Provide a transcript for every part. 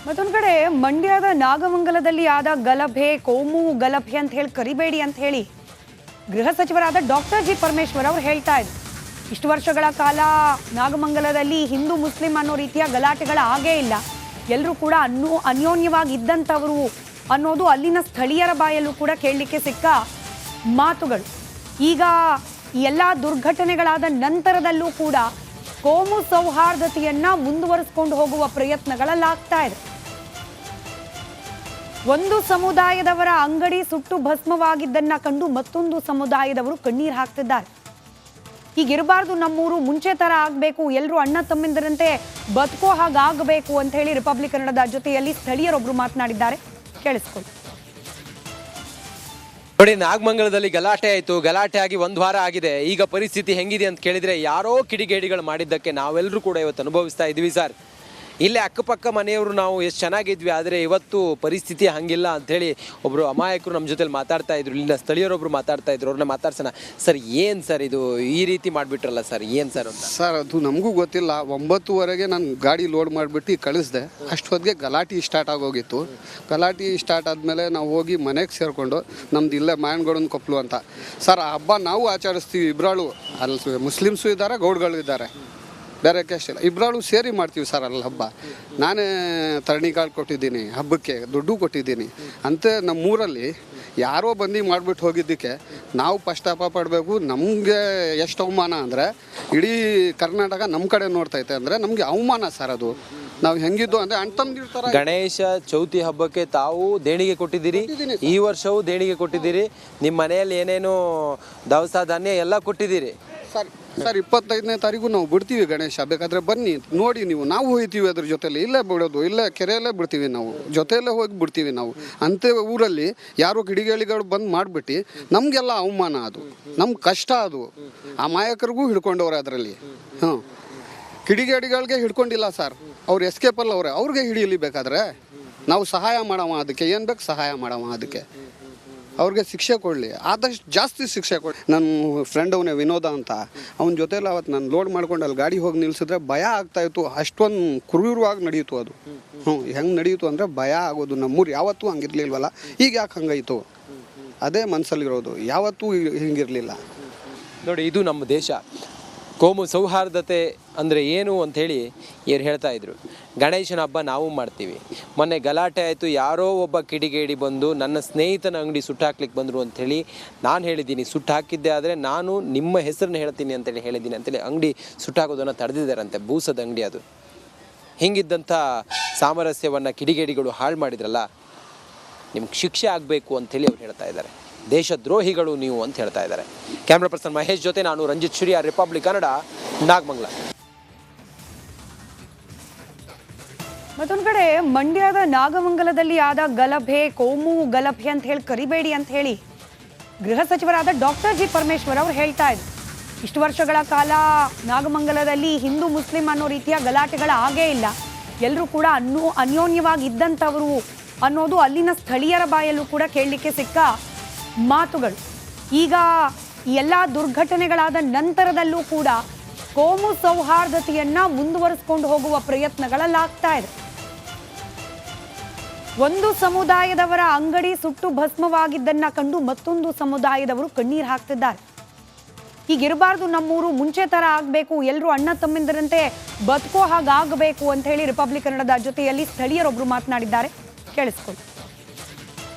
ಮತ್ತೊಂದು ಕಡೆ ಮಂಡ್ಯದ ನಾಗಮಂಗಲದಲ್ಲಿ ಆದ ಗಲಭೆ ಕೋಮು ಗಲಭೆ ಅಂತ ಹೇಳಿ ಕರಿಬೇಡಿ ಅಂತ ಹೇಳಿ ಗೃಹ ಸಚಿವರಾದ ಡಾಕ್ಟರ್ ಜಿ ಪರಮೇಶ್ವರ್ ಅವರು ಹೇಳ್ತಾ ಇದ್ರು. ಇಷ್ಟು ವರ್ಷಗಳ ಕಾಲ ನಾಗಮಂಗಲದಲ್ಲಿ ಹಿಂದೂ ಮುಸ್ಲಿಂ ಅನ್ನೋ ರೀತಿಯ ಗಲಾಟೆಗಳ ಆಗೇ ಇಲ್ಲ, ಎಲ್ಲರೂ ಕೂಡ ಅನ್ಯೋನ್ಯವಾಗಿ ಇದ್ದಂಥವರು ಅನ್ನೋದು ಅಲ್ಲಿನ ಸ್ಥಳೀಯರ ಬಾಯಲ್ಲೂ ಕೂಡ ಕೇಳಲಿಕ್ಕೆ ಸಿಕ್ಕ ಮಾತುಗಳು. ಈಗ ಎಲ್ಲ ದುರ್ಘಟನೆಗಳಾದ ನಂತರದಲ್ಲೂ ಕೂಡ ಕೋಮು ಸೌಹಾರ್ದತೆಯನ್ನ ಮುಂದುವರಿಸಿಕೊಂಡು ಹೋಗುವ ಪ್ರಯತ್ನಗಳಲ್ಲಾಗ್ತಾ ಇದೆ. ಒಂದು ಸಮುದಾಯದವರ ಅಂಗಡಿ ಸುಟ್ಟು ಭಸ್ಮವಾಗಿದ್ದನ್ನ ಕಂಡು ಮತ್ತೊಂದು ಸಮುದಾಯದವರು ಕಣ್ಣೀರು ಹಾಕ್ತಿದ್ದಾರೆ. ಹೀಗಿರಬಾರ್ದು, ನಮ್ಮೂರು ಮುಂಚೆ ತರ ಆಗ್ಬೇಕು, ಎಲ್ಲರೂ ಅಣ್ಣ ತಮ್ಮಿಂದರಂತೆ ಬದುಕೋ ಹಾಗಾಗಬೇಕು ಅಂತ ಹೇಳಿ ರಿಪಬ್ಲಿಕ್ ಕನ್ನಡದ ಜೊತೆಯಲ್ಲಿ ಸ್ಥಳೀಯರೊಬ್ರು ಮಾತನಾಡಿದ್ದಾರೆ. ಕೇಳಿಸ್ಕೊಳ್ಳಿ. ನೋಡಿ, ನಾಗಮಂಗಲದಲ್ಲಿ ಗಲಾಟೆ ಆಯಿತು. ಗಲಾಟೆ ಆಗಿ ಒಂದು ವಾರ ಆಗಿದೆ. ಈಗ ಪರಿಸ್ಥಿತಿ ಹೆಂಗಿದೆ ಅಂತ ಕೇಳಿದರೆ ಯಾರೋ ಕಿಡಿಗೇಡಿಗಳು ಮಾಡಿದ್ದಕ್ಕೆ ನಾವೆಲ್ಲರೂ ಕೂಡ ಇವತ್ತು ಅನುಭವಿಸ್ತಾ ಇದ್ವಿ ಸರ್. ಇಲ್ಲೇ ಅಕ್ಕಪಕ್ಕ ಮನೆಯವರು ನಾವು ಎಷ್ಟು ಚೆನ್ನಾಗಿದ್ವಿ, ಆದರೆ ಇವತ್ತು ಪರಿಸ್ಥಿತಿ ಹಂಗಿಲ್ಲ ಅಂಥೇಳಿ ಒಬ್ಬರು ಅಮಾಯಕರು ನಮ್ಮ ಜೊತೆಲಿ ಮಾತಾಡ್ತಾ ಇದ್ರು. ಇಲ್ಲಿನ ಸ್ಥಳೀಯರೊಬ್ಬರು ಮಾತಾಡ್ತಾ ಇದ್ರು, ಅವ್ರನ್ನ ಮಾತಾಡ್ಸೋಣ. ಸರ್, ಏನು ಸರ್ ಇದು ಈ ರೀತಿ ಮಾಡಿಬಿಟ್ರಲ್ಲ ಸರ್, ಏನು ಸರ್ ಅಂತ? ಸರ್, ಅದು ನಮಗೂ ಗೊತ್ತಿಲ್ಲ. 9:30 ನಾನು ಗಾಡಿ ಲೋಡ್ ಮಾಡಿಬಿಟ್ಟು ಕಳಿಸ್ದೆ. ಅಷ್ಟೊತ್ತಿಗೆ ಗಲಾಟೆ ಸ್ಟಾರ್ಟ್ ಆಗೋಗಿತ್ತು. ಗಲಾಟೆ ಸ್ಟಾರ್ಟ್ ಆದಮೇಲೆ ನಾವು ಹೋಗಿ ಮನೆಗೆ ಸೇರಿಕೊಂಡು ನಮ್ದು ಇಲ್ಲೇ ಮಾಯನಗೌಡನ ಕೊಪ್ಪಲು ಅಂತ ಸರ್ ಆ ಹಬ್ಬ ನಾವು ಆಚರಿಸ್ತೀವಿ. ಇಬ್ಬರಾಳು ಅಲ್ಲಿ ಮುಸ್ಲಿಮ್ಸು ಇದ್ದಾರೆ, ಗೌಡ್ಗಳು ಇದ್ದಾರೆ, ಬೇರೆ ಕ್ಯಾಸ್ಟ್ ಇಲ್ಲ, ಇಬ್ಬರಾಳು ಸೇರಿ ಮಾಡ್ತೀವಿ ಸರ್ ಅಲ್ಲಿ ಹಬ್ಬ. ನಾನೇ ತರಣಿಕಾಳು ಕೊಟ್ಟಿದ್ದೀನಿ, ಹಬ್ಬಕ್ಕೆ ದುಡ್ಡು ಕೊಟ್ಟಿದ್ದೀನಿ. ಅಂತೆ ನಮ್ಮೂರಲ್ಲಿ ಯಾರೋ ಬಂದು ಮಾಡಿಬಿಟ್ಟು ಹೋಗಿದ್ದಕ್ಕೆ ನಾವು ಪಶ್ಚಾತ್ತಾಪ ಪಡಬೇಕು. ನಮಗೆ ಎಷ್ಟು ಅವಮಾನ ಅಂದರೆ ಇಡೀ ಕರ್ನಾಟಕ ನಮ್ಮ ಕಡೆ ನೋಡ್ತೈತೆ ಅಂದರೆ ನಮಗೆ ಅವಮಾನ ಸರ್. ಅದು ನಾವು ಹೆಂಗಿದ್ದು ಅಂದರೆ ಅಣ್ತಂದಿರ್ತಾರೆ. ಗಣೇಶ ಚೌತಿ ಹಬ್ಬಕ್ಕೆ ತಾವು ದೇಣಿಗೆ ಕೊಟ್ಟಿದ್ದೀರಿ, ಈ ವರ್ಷವೂ ದೇಣಿಗೆ ಕೊಟ್ಟಿದ್ದೀರಿ, ನಿಮ್ಮ ಮನೆಯಲ್ಲಿ ಏನೇನು ದವಸ ಧಾನ್ಯ ಎಲ್ಲ ಕೊಟ್ಟಿದ್ದೀರಿ ಸರ್. 25ನೇ ತಾರೀಕು ನಾವು ಬಿಡ್ತೀವಿ ಗಣೇಶ, ಬೇಕಾದರೆ ಬನ್ನಿ ನೋಡಿ ನೀವು. ನಾವು ಹೋಗ್ತೀವಿ ಅದ್ರ ಜೊತೆಲಿ, ಇಲ್ಲೇ ಬಿಡೋದು, ಇಲ್ಲೇ ಕೆರೆಯಲ್ಲೇ ಬಿಡ್ತೀವಿ ನಾವು, ಜೊತೆಯಲ್ಲೇ ಹೋಗಿ ಬಿಡ್ತೀವಿ ನಾವು. ಅಂತೆ ಊರಲ್ಲಿ ಯಾರೋ ಕಿಡಿಗೇಡಿಗಳು ಬಂದು ಮಾಡಿಬಿಟ್ಟು ನಮಗೆಲ್ಲ ಅವಮಾನ. ಅದು ನಮ್ಮ ಕಷ್ಟ. ಅದು ಆ ಮಾಯಕರಿಗೂ ಹಿಡ್ಕೊಂಡವ್ರೆ ಅದರಲ್ಲಿ. ಕಿಡಿಗೇಡಿಗಳಿಗೆ ಹಿಡ್ಕೊಂಡಿಲ್ಲ ಸರ್, ಅವ್ರು ಎಸ್ಕೇಪಲ್ಲ ಅವ್ರೆ, ಅವ್ರಿಗೆ ಹಿಡಿಯಲಿ. ಬೇಕಾದರೆ ನಾವು ಸಹಾಯ ಮಾಡವ, ಅದಕ್ಕೆ ಏನು ಬೇಕು ಸಹಾಯ ಮಾಡವ, ಅದಕ್ಕೆ ಅವ್ರಿಗೆ ಶಿಕ್ಷೆ ಕೊಡಲಿ, ಆದಷ್ಟು ಜಾಸ್ತಿ ಶಿಕ್ಷೆ ಕೊಡಿ. ನನ್ನ ಫ್ರೆಂಡ್ ಅವನೇ ವಿನೋದ ಅಂತ, ಅವನ ಜೊತೆಲಿ ಅವತ್ತು ನಾನು ಲೋಡ್ ಮಾಡ್ಕೊಂಡು ಅಲ್ಲಿ ಗಾಡಿ ಹೋಗಿ ನಿಲ್ಸಿದ್ರೆ ಭಯ ಆಗ್ತಾಯಿತ್ತು. ಅಷ್ಟೊಂದು ಕ್ರೂರವಾಗಿ ನಡೆಯಿತು ಅದು. ಹೆಂಗೆ ನಡೆಯಿತು ಅಂದರೆ ಭಯ ಆಗೋದು. ನಮ್ಮೂರು ಯಾವತ್ತೂ ಹಂಗಿರ್ಲಿಲ್ವಲ್ಲ, ಈಗ ಯಾಕೆ ಹಂಗಾಯಿತು ಅದೇ ಮನಸ್ಸಲ್ಲಿರೋದು. ಯಾವತ್ತೂ ಹಿಂಗಿರಲಿಲ್ಲ. ನೋಡಿ, ಇದು ನಮ್ಮ ದೇಶ. ಕೋಮು ಸೌಹಾರ್ದತೆ ಅಂದರೆ ಏನು ಅಂಥೇಳಿ ಇವ್ರು ಹೇಳ್ತಾ ಇದ್ರು. ಗಣೇಶನ ಹಬ್ಬ ನಾವು ಮಾಡ್ತೀವಿ. ಮೊನ್ನೆ ಗಲಾಟೆ ಆಯಿತು, ಯಾರೋ ಒಬ್ಬ ಕಿಡಿಗೇಡಿ ಬಂದು ನನ್ನ ಸ್ನೇಹಿತನ ಅಂಗಡಿ ಸುಟ್ಟಾಕ್ಲಿಕ್ಕೆ ಬಂದರು ಅಂಥೇಳಿ ನಾನು ಹೇಳಿದ್ದೀನಿ. ಸುಟ್ಟಾಕಿದ್ದೆ ಆದರೆ ನಾನು ನಿಮ್ಮ ಹೆಸರನ್ನ ಹೇಳ್ತೀನಿ ಅಂತೇಳಿ ಹೇಳಿದ್ದೀನಿ ಅಂತೇಳಿ ಅಂಗಡಿ ಸುಟ್ಟಾಕೋದನ್ನು ತಡೆದಿದ್ದಾರಂತೆ. ಬೂಸದ ಅಂಗಡಿ ಅದು. ಹಿಂಗಿದ್ದಂಥ ಸಾಮರಸ್ಯವನ್ನು ಕಿಡಿಗೇಡಿಗಳು ಹಾಳು ಮಾಡಿದ್ರಲ್ಲ, ನಿಮ್ಗೆ ಶಿಕ್ಷೆ ಆಗಬೇಕು ಅಂಥೇಳಿ ಅವ್ರು ಹೇಳ್ತಾ ಇದ್ದಾರೆ. ದೇಶದ್ರೋಹಿಗಳು ನೀವು ಅಂತ ಹೇಳ್ತಾ ಇದ್ದಾರೆ. ಕ್ಯಾಮ್ರಾ ಪರ್ಸನ್ ಮಹೇಶ್ ಜೊತೆ ನಾನು ರಂಜಿತ್ ಶುರಿಯಾರ್, ರಿಪಬ್ಲಿಕ್ ಕನ್ನಡ, ನಾಗಮಂಗಲ. ಮತ್ತೊಂದು ಕಡೆ ಮಂಡ್ಯದ ನಾಗಮಂಗಲದಲ್ಲಿ ಆದ ಗಲಭೆ ಕೋಮು ಗಲಭೆ ಅಂತ ಹೇಳಿ ಕರಿಬೇಡಿ ಅಂತ ಹೇಳಿ ಗೃಹ ಸಚಿವರಾದ ಡಾಕ್ಟರ್ ಜಿ ಪರಮೇಶ್ವರ್ ಅವರು ಹೇಳ್ತಾ ಇದ್ರು. ಇಷ್ಟು ವರ್ಷಗಳ ಕಾಲ ನಾಗಮಂಗಲದಲ್ಲಿ ಹಿಂದೂ ಮುಸ್ಲಿಂ ಅನ್ನೋ ರೀತಿಯ ಗಲಾಟೆಗಳ ಆಗೇ ಇಲ್ಲ, ಎಲ್ಲರೂ ಕೂಡ ಅನ್ಯೋನ್ಯವಾಗಿ ಇದ್ದಂಥವರು ಅನ್ನೋದು ಅಲ್ಲಿನ ಸ್ಥಳೀಯರ ಬಾಯಲ್ಲೂ ಕೂಡ ಕೇಳಲಿಕ್ಕೆ ಸಿಕ್ಕ ಮಾತುಗಳು. ಈಗ ಎಲ್ಲ ದುರ್ಘಟನೆಗಳಾದ ನಂತರದಲ್ಲೂ ಕೂಡ ಕೋಮು ಸೌಹಾರ್ದತೆಯನ್ನ ಮುಂದುವರಿಸಿಕೊಂಡು ಹೋಗುವ ಪ್ರಯತ್ನಗಳಲ್ಲಾಗ್ತಾ ಇದೆ. ಒಂದು ಸಮುದಾಯದವರ ಅಂಗಡಿ ಸುಟ್ಟು ಭಸ್ಮವಾಗಿದ್ದನ್ನ ಕಂಡು ಮತ್ತೊಂದು ಸಮುದಾಯದವರು ಕಣ್ಣೀರು ಹಾಕ್ತಿದ್ದಾರೆ. ಹೀಗಿರಬಾರ್ದು, ನಮ್ಮೂರು ಮುಂಚೆ ತರ ಆಗ್ಬೇಕು, ಎಲ್ಲರೂ ಅಣ್ಣ ತಮ್ಮಿಂದರಂತೆ ಬದುಕೋ ಹಾಗಾಗಬೇಕು ಅಂತ ಹೇಳಿ ರಿಪಬ್ಲಿಕ್ ಕನ್ನಡದ ಜೊತೆಯಲ್ಲಿ ಸ್ಥಳೀಯರೊಬ್ರು ಮಾತನಾಡಿದ್ದಾರೆ. ಕೇಳಿಸ್ಕೊಳ್ಳಿ.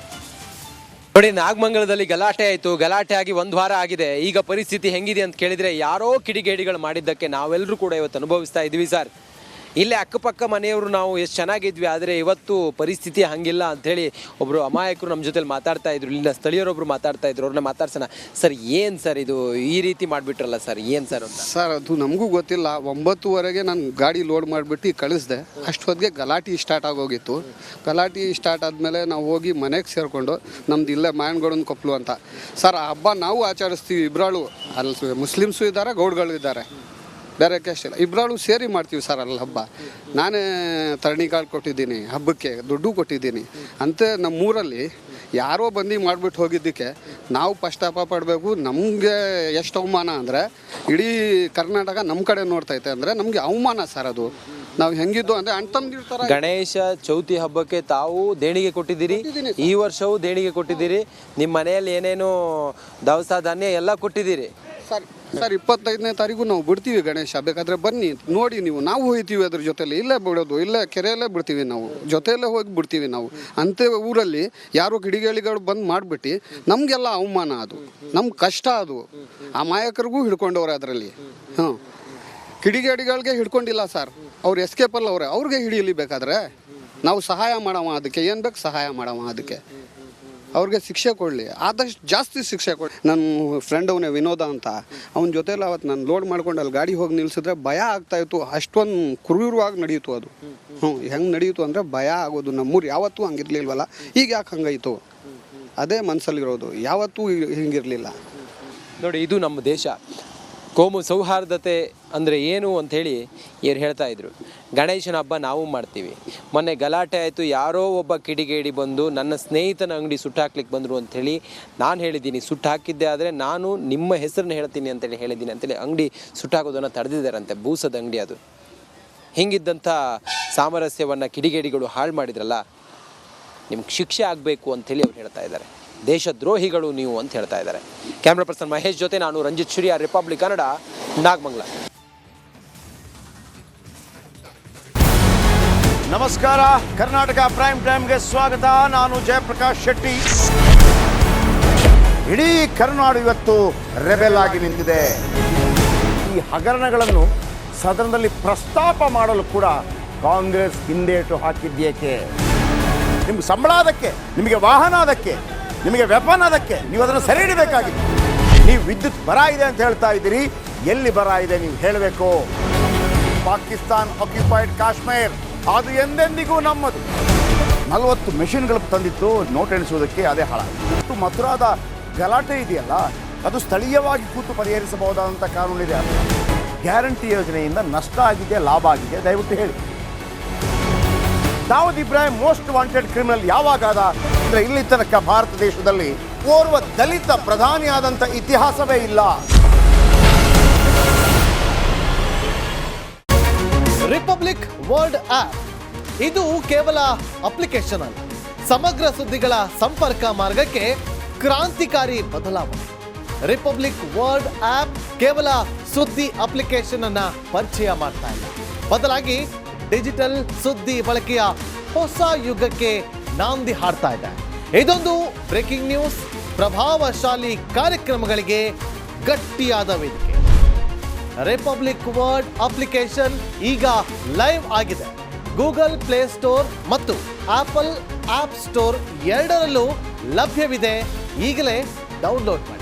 ನೋಡಿ, ನಾಗಮಂಗಲದಲ್ಲಿ ಗಲಾಟೆ ಆಯಿತು. ಗಲಾಟೆ ಆಗಿ ಒಂದು ವಾರ ಆಗಿದೆ. ಈಗ ಪರಿಸ್ಥಿತಿ ಹೆಂಗಿದೆ ಅಂತ ಕೇಳಿದರೆ ಯಾರೋ ಕಿಡಿಗೇಡಿಗಳು ಮಾಡಿದ್ದಕ್ಕೆ ನಾವೆಲ್ಲರೂ ಕೂಡ ಇವತ್ತು ಅನುಭವಿಸ್ತಾ ಇದ್ವಿ ಸರ್. ಇಲ್ಲೇ ಅಕ್ಕಪಕ್ಕ ಮನೆಯವರು ನಾವು ಎಷ್ಟು ಚೆನ್ನಾಗಿದ್ವಿ, ಆದರೆ ಇವತ್ತು ಪರಿಸ್ಥಿತಿ ಹಂಗಿಲ್ಲ ಅಂಥೇಳಿ ಒಬ್ಬರು ಅಮಾಯಕರು ನಮ್ಮ ಜೊತೆಲಿ ಮಾತಾಡ್ತಾ ಇದ್ರು. ಇಲ್ಲಿನ ಸ್ಥಳೀಯರೊಬ್ಬರು ಮಾತಾಡ್ತಾ ಇದ್ರು, ಅವ್ರನ್ನ ಮಾತಾಡ್ಸೋಣ. ಸರ್, ಏನು ಸರ್ ಇದು ಈ ರೀತಿ ಮಾಡಿಬಿಟ್ರಲ್ಲ ಸರ್, ಏನು ಸರ್ ಅಂತ? ಸರ್, ಅದು ನಮಗೂ ಗೊತ್ತಿಲ್ಲ. 9:30 ನಾನು ಗಾಡಿ ಲೋಡ್ ಮಾಡಿಬಿಟ್ಟು ಕಳಿಸ್ದೆ. ಅಷ್ಟೊತ್ತಿಗೆ ಗಲಾಟೆ ಸ್ಟಾರ್ಟ್ ಆಗೋಗಿತ್ತು. ಗಲಾಟೆ ಸ್ಟಾರ್ಟ್ ಆದಮೇಲೆ ನಾವು ಹೋಗಿ ಮನೆಗೆ ಸೇರಿಕೊಂಡು ನಮ್ದು ಇಲ್ಲೇ ಮಾಯನಗೌಡನ ಕೊಪ್ಪಲು ಅಂತ ಸರ್ ಆ ಹಬ್ಬ ನಾವು ಆಚರಿಸ್ತೀವಿ. ಇಬ್ಬರಾಳು ಅಲ್ಲಿ ಮುಸ್ಲಿಮ್ಸು ಇದ್ದಾರೆ, ಗೌಡ್ಗಳು ಇದ್ದಾರೆ, ಬೇರೆ ಕ್ಯಾಸ್ಟ್ ಇಲ್ಲ, ಇಬ್ಬರಾಳು ಸೇರಿ ಮಾಡ್ತೀವಿ ಸರ್ ಅಲ್ಲಿ ಹಬ್ಬ. ನಾನೇ ತರಣಿಕಾಳು ಕೊಟ್ಟಿದ್ದೀನಿ, ಹಬ್ಬಕ್ಕೆ ದುಡ್ಡು ಕೊಟ್ಟಿದ್ದೀನಿ. ಅಂತೆ ನಮ್ಮೂರಲ್ಲಿ ಯಾರೋ ಬಂದು ಮಾಡಿಬಿಟ್ಟು ಹೋಗಿದ್ದಕ್ಕೆ ನಾವು ಪಶ್ಚಾತ್ತಾಪ ಪಡಬೇಕು. ನಮಗೆ ಎಷ್ಟು ಅವಮಾನ ಅಂದರೆ ಇಡೀ ಕರ್ನಾಟಕ ನಮ್ಮ ಕಡೆ ನೋಡ್ತೈತೆ ಅಂದರೆ ನಮಗೆ ಅವಮಾನ ಸರ್. ಅದು ನಾವು ಹೆಂಗಿದ್ದು ಅಂದರೆ ಅಣ್ಣ ತಮ್ಮದಿರ ಥರ. ಗಣೇಶ ಚೌತಿ ಹಬ್ಬಕ್ಕೆ ತಾವು ದೇಣಿಗೆ ಕೊಟ್ಟಿದ್ದೀರಿ, ಈ ವರ್ಷವೂ ದೇಣಿಗೆ ಕೊಟ್ಟಿದ್ದೀರಿ, ನಿಮ್ಮ ಮನೆಯಲ್ಲಿ ಏನೇನು ದವಸ ಧಾನ್ಯ ಎಲ್ಲ ಕೊಟ್ಟಿದ್ದೀರಿ. ಸರ್ 25ನೇ ತಾರೀಕು ನಾವು ಬಿಡ್ತೀವಿ ಗಣೇಶ, ಬೇಕಾದರೆ ಬನ್ನಿ ನೋಡಿ ನೀವು. ನಾವು ಹೋಗ್ತೀವಿ ಅದ್ರ ಜೊತೆಲಿ, ಇಲ್ಲೇ ಬಿಡೋದು, ಇಲ್ಲೇ ಕೆರೆಯಲ್ಲೇ ಬಿಡ್ತೀವಿ ನಾವು, ಜೊತೆಯಲ್ಲೇ ಹೋಗಿ ಬಿಡ್ತೀವಿ ನಾವು. ಅಂತೆ ಊರಲ್ಲಿ ಯಾರು ಕಿಡಿಗೇಡಿಗಳು ಬಂದು ಮಾಡಿಬಿಟ್ಟು ನಮಗೆಲ್ಲ ಅವಮಾನ, ಅದು ನಮ್ಗೆ ಕಷ್ಟ, ಅದು ಆ ಮಾಯಕರಿಗೂ ಹಿಡ್ಕೊಂಡವ್ರೆ ಅದರಲ್ಲಿ. ಹಾಂ, ಕಿಡಿಗೇಡಿಗಳಿಗೆ ಹಿಡ್ಕೊಂಡಿಲ್ಲ ಸರ್, ಅವ್ರು ಎಸ್ಕೇಪಲ್ಲಿ ಅವ್ರಿಗೆ ಹಿಡಿಯಲಿ. ಬೇಕಾದರೆ ನಾವು ಸಹಾಯ ಮಾಡವ, ಅದಕ್ಕೆ ಏನು ಬೇಕು ಸಹಾಯ ಮಾಡವ, ಅದಕ್ಕೆ ಅವ್ರಿಗೆ ಶಿಕ್ಷೆ ಕೊಡಲಿ, ಆದಷ್ಟು ಜಾಸ್ತಿ ಶಿಕ್ಷೆ ಕೊಡಿ. ನನ್ನ ಫ್ರೆಂಡ್ ಅವನೇ ವಿನೋದ ಅಂತ, ಅವನ ಜೊತೆಲಿ ಅವತ್ತು ನಾನು ಲೋಡ್ ಮಾಡ್ಕೊಂಡು ಅಲ್ಲಿ ಗಾಡಿ ಹೋಗಿ ನಿಲ್ಸಿದ್ರೆ ಭಯ ಆಗ್ತಾಯಿತ್ತು. ಅಷ್ಟೊಂದು ಕ್ರೂರವಾಗಿ ನಡೆಯಿತು ಅದು. ಹೆಂಗೆ ನಡೆಯಿತು ಅಂದರೆ ಭಯ ಆಗೋದು. ನಮ್ಮೂರು ಯಾವತ್ತೂ ಹಂಗಿರ್ಲಿಲ್ವಲ್ಲ, ಈಗ ಯಾಕೆ ಹಂಗಾಯಿತು ಅದೇ ಮನಸ್ಸಲ್ಲಿರೋದು. ಯಾವತ್ತೂ ಹಿಂಗಿರಲಿಲ್ಲ ನೋಡಿ. ಇದು ನಮ್ಮ ದೇಶ. ಕೋಮು ಸೌಹಾರ್ದತೆ ಅಂದರೆ ಏನು ಅಂಥೇಳಿ ಇವ್ರು ಹೇಳ್ತಾ ಇದ್ರು. ಗಣೇಶನ ಹಬ್ಬ ನಾವು ಮಾಡ್ತೀವಿ. ಮೊನ್ನೆ ಗಲಾಟೆ ಆಯಿತು, ಯಾರೋ ಒಬ್ಬ ಕಿಡಿಗೇಡಿ ಬಂದು ನನ್ನ ಸ್ನೇಹಿತನ ಅಂಗಡಿ ಸುಟ್ಟಾಕ್ಲಿಕ್ಕೆ ಬಂದರು ಅಂಥೇಳಿ ನಾನು ಹೇಳಿದ್ದೀನಿ. ಸುಟ್ಟಾಕಿದ್ದೆ ಆದರೆ ನಾನು ನಿಮ್ಮ ಹೆಸರನ್ನ ಹೇಳ್ತೀನಿ ಅಂತೇಳಿ ಹೇಳಿದ್ದೀನಿ ಅಂತೇಳಿ ಅಂಗಡಿ ಸುಟ್ಟಾಕೋದನ್ನು ತಡೆದಿದ್ದಾರಂತೆ. ಬೂಸದ ಅಂಗಡಿ ಅದು. ಹಿಂಗಿದ್ದಂಥ ಸಾಮರಸ್ಯವನ್ನು ಕಿಡಿಗೇಡಿಗಳು ಹಾಳು ಮಾಡಿದ್ರಲ್ಲ, ನಿಮ್ಗೆ ಶಿಕ್ಷೆ ಆಗಬೇಕು ಅಂಥೇಳಿ ಅವ್ರು ಹೇಳ್ತಾ ಇದ್ದಾರೆ. ದೇಶದ್ರೋಹಿಗಳು ನೀವು ಅಂತ ಹೇಳ್ತಾ ಇದ್ದಾರೆ. ಕ್ಯಾಮ್ರಾ ಪರ್ಸನ್ ಮಹೇಶ್ ಜೊತೆ ನಾನು ರಂಜಿತ್ ಶುರಿಯಾ, ರಿಪಬ್ಲಿಕ್ ಕನ್ನಡ, ನಾಗಮಂಗಲ. ನಮಸ್ಕಾರ, ಕರ್ನಾಟಕ ಪ್ರೈಮ್ ಟೈಮ್ಗೆ ಸ್ವಾಗತ. ನಾನು ಜಯಪ್ರಕಾಶ್ ಶೆಟ್ಟಿ. ಇಡೀ ಕರುನಾಡು ಇವತ್ತು ರೆಬೆಲ್ ಆಗಿ ನಿಂತಿದೆ. ಈ ಹಗರಣಗಳನ್ನು ಸದನದಲ್ಲಿ ಪ್ರಸ್ತಾಪ ಮಾಡಲು ಕೂಡ ಕಾಂಗ್ರೆಸ್ ಹಿಂದೇಟು ಹಾಕಿದ್ದೇಕೆ? ನಿಮ್ಗೆ ಸಂಬಳ ಅದಕ್ಕೆ, ನಿಮಗೆ ವಾಹನ ಅದಕ್ಕೆ, ನಿಮಗೆ ವೆಪನ್ ಅದಕ್ಕೆ, ನೀವು ಅದನ್ನು ಸೆರೆ ಹಿಡಿಬೇಕಾಗಿದೆ. ನೀವು ವಿದ್ಯುತ್ ಬರ ಇದೆ ಅಂತ ಹೇಳ್ತಾ ಇದ್ದೀರಿ, ಎಲ್ಲಿ ಬರ ಇದೆ ನೀವು ಹೇಳಬೇಕು. ಪಾಕಿಸ್ತಾನ್ ಆಕ್ಯುಪೈಡ್ ಕಾಶ್ಮೀರ್ ಅದು ಎಂದೆಂದಿಗೂ ನಮ್ಮದು. 40 ಮೆಷಿನ್ಗಳು ತಂದಿತ್ತು ನೋಟ್ ಎಣಿಸುವುದಕ್ಕೆ, ಅದೇ ಹಾಳಾಯಿತು. ಮಥುರಾದ ಗಲಾಟೆ ಇದೆಯಲ್ಲ, ಅದು ಸ್ಥಳೀಯವಾಗಿ ಕೂತು ಪರಿಹರಿಸಬಹುದಾದಂಥ ಕಾನೂನಿದೆ. ಗ್ಯಾರಂಟಿ ಯೋಜನೆಯಿಂದ ನಷ್ಟ ಆಗಿದೆ, ಲಾಭ ಆಗಿದೆ, ದಯವಿಟ್ಟು ಹೇಳಿ. Dawood Ibrahim most wanted criminal ಯಾವಾಗಾದ ಅಂದರೆ ಇಲ್ಲಿ ತನಕ ಭಾರತ ದೇಶದಲ್ಲಿ ಓರ್ವ ದಲಿತ ಪ್ರಧಾನಿಯಾದಂಥ ಇತಿಹಾಸವೇ ಇಲ್ಲ. ರಿಪಬ್ಲಿಕ್ ವರ್ಲ್ಡ್ ಆಪ್ ಇದು ಕೇವಲ ಅಪ್ಲಿಕೇಶನ್ ಅಲ್ಲ, ಸಮಗ್ರ ಸುದ್ದಿಗಳ ಸಂಪರ್ಕ ಮಾರ್ಗಕ್ಕೆ ಕ್ರಾಂತಿಕಾರಿ ಬದಲಾವಣೆ. ರಿಪಬ್ಲಿಕ್ ವರ್ಲ್ಡ್ ಆಪ್ ಕೇವಲ ಸುದ್ದಿ ಅಪ್ಲಿಕೇಶನ್ ಅನ್ನ ಪರಿಚಯ ಮಾಡ್ತಾ ಇಲ್ಲ, ಬದಲಾಗಿ ಡಿಜಿಟಲ್ ಸುದ್ದಿ ಬಳಕೆಯ ಹೊಸ ಯುಗಕ್ಕೆ ನಾಂದಿ ಹಾಡ್ತಾ ಇದೆ. ಇದೊಂದು ಬ್ರೇಕಿಂಗ್ ನ್ಯೂಸ್, ಪ್ರಭಾವಶಾಲಿ ಕಾರ್ಯಕ್ರಮಗಳಿಗೆ ಗಟ್ಟಿಯಾದ ವೇದಿಕೆ. ರಿಪಬ್ಲಿಕ್ ವರ್ಲ್ಡ್ ಅಪ್ಲಿಕೇಶನ್ ಈಗ ಲೈವ್ ಆಗಿದೆ. ಗೂಗಲ್ ಪ್ಲೇ ಸ್ಟೋರ್ ಮತ್ತು ಆಪಲ್ ಆಪ್ ಸ್ಟೋರ್ ಎರಡರಲ್ಲೂ ಲಭ್ಯವಿದೆ. ಈಗಲೇ ಡೌನ್ಲೋಡ್ ಮಾಡಿ.